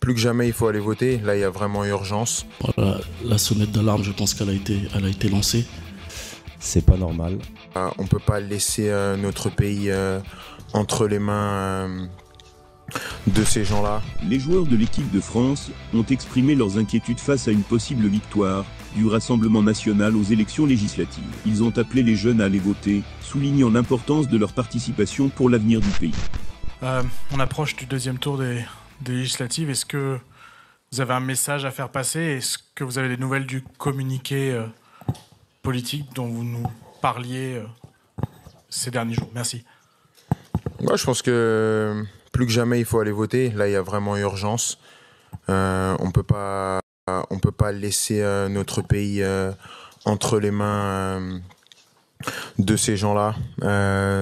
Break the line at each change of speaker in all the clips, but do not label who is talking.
plus que jamais, il faut aller voter. Là, il y a vraiment urgence.
Voilà, la sonnette d'alarme, je pense qu'elle a été lancée.
C'est pas normal.
On ne peut pas laisser notre pays entre les mains de ces gens-là.
Les joueurs de l'équipe de France ont exprimé leurs inquiétudes face à une possible victoire du Rassemblement national aux élections législatives. Ils ont appelé les jeunes à aller voter, soulignant l'importance de leur participation pour l'avenir du pays.
On approche du deuxième tour des législatives. Est-ce que vous avez un message à faire passer? Est-ce que vous avez des nouvelles du communiqué politique dont vous nous parliez ces derniers jours? Merci.
Moi, je pense que plus que jamais, il faut aller voter. Là, il y a vraiment urgence. On peut pas laisser notre pays entre les mains de ces gens-là.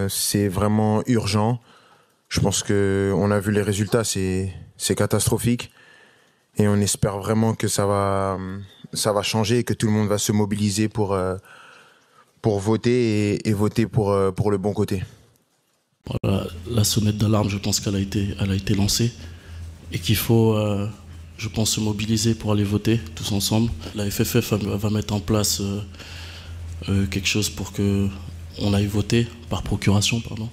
C'est vraiment urgent. Je pense qu'on a vu les résultats, c'est catastrophique. Et on espère vraiment que ça va changer et que tout le monde va se mobiliser pour voter et voter pour le bon côté.
Voilà, la sonnette d'alarme, je pense qu'elle a été lancée et qu'il faut, je pense, se mobiliser pour aller voter tous ensemble. La FFF va mettre en place quelque chose pour qu'on aille voter par procuration, pardon.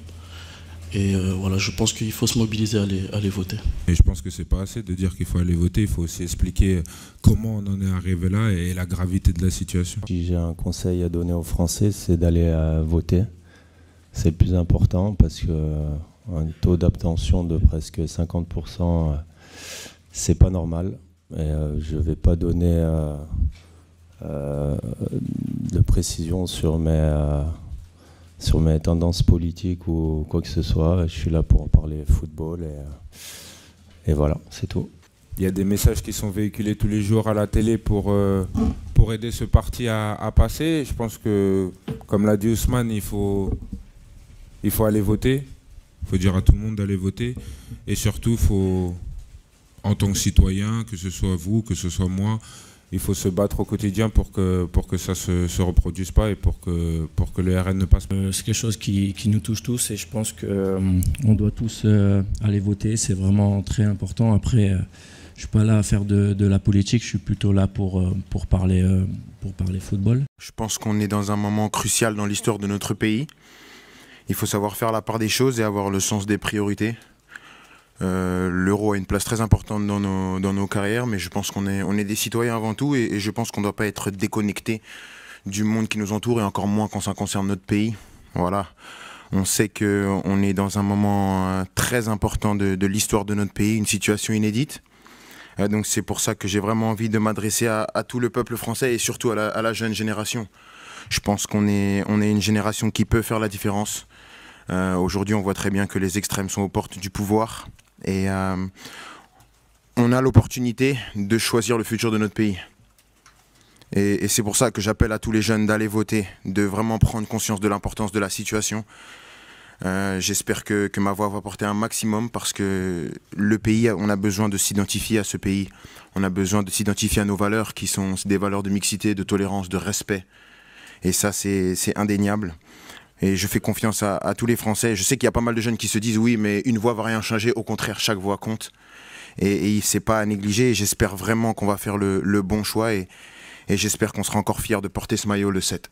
Et voilà, je pense qu'il faut se mobiliser à aller voter.
Et je pense que c'est pas assez de dire qu'il faut aller voter, il faut aussi expliquer comment on en est arrivé là et la gravité de la situation.
Si j'ai un conseil à donner aux Français, c'est d'aller voter. C'est le plus important parce qu'un taux d'abstention de presque 50%, c'est pas normal. Et je vais pas donner de précision sur mes tendances politiques ou quoi que ce soit. Je suis là pour parler football et voilà, c'est tout.
Il y a des messages qui sont véhiculés tous les jours à la télé pour aider ce parti à passer. Je pense que, comme l'a dit Ousmane, il faut aller voter. Il faut dire à tout le monde d'aller voter. Et surtout, en tant que citoyen, que ce soit vous, que ce soit moi, il faut se battre au quotidien pour que ça ne se reproduise pas et pour que le RN ne passe pas.
C'est quelque chose qui nous touche tous et je pense qu'on doit tous aller voter. C'est vraiment très important. Après, je ne suis pas là à faire de la politique, je suis plutôt là pour parler football.
Je pense qu'on est dans un moment crucial dans l'histoire de notre pays. Il faut savoir faire la part des choses et avoir le sens des priorités. L'euro a une place très importante dans nos carrières, mais je pense qu'on est des citoyens avant tout et je pense qu'on ne doit pas être déconnecté du monde qui nous entoure et encore moins quand ça concerne notre pays. Voilà. On sait qu'on est dans un moment très important de l'histoire de notre pays, une situation inédite. Donc c'est pour ça que j'ai vraiment envie de m'adresser à tout le peuple français et surtout à la jeune génération. Je pense qu'on est une génération qui peut faire la différence. Aujourd'hui, on voit très bien que les extrêmes sont aux portes du pouvoir et on a l'opportunité de choisir le futur de notre pays. Et c'est pour ça que j'appelle à tous les jeunes d'aller voter, de vraiment prendre conscience de l'importance de la situation. J'espère que ma voix va porter un maximum parce que le pays, on a besoin de s'identifier à ce pays. On a besoin de s'identifier à nos valeurs qui sont des valeurs de mixité, de tolérance, de respect. Et ça, c'est indéniable. Et je fais confiance à tous les Français. Je sais qu'il y a pas mal de jeunes qui se disent oui, mais une voix va rien changer. Au contraire, chaque voix compte. Et c'est pas à négliger. Et j'espère vraiment qu'on va faire le bon choix. Et j'espère qu'on sera encore fiers de porter ce maillot le 7.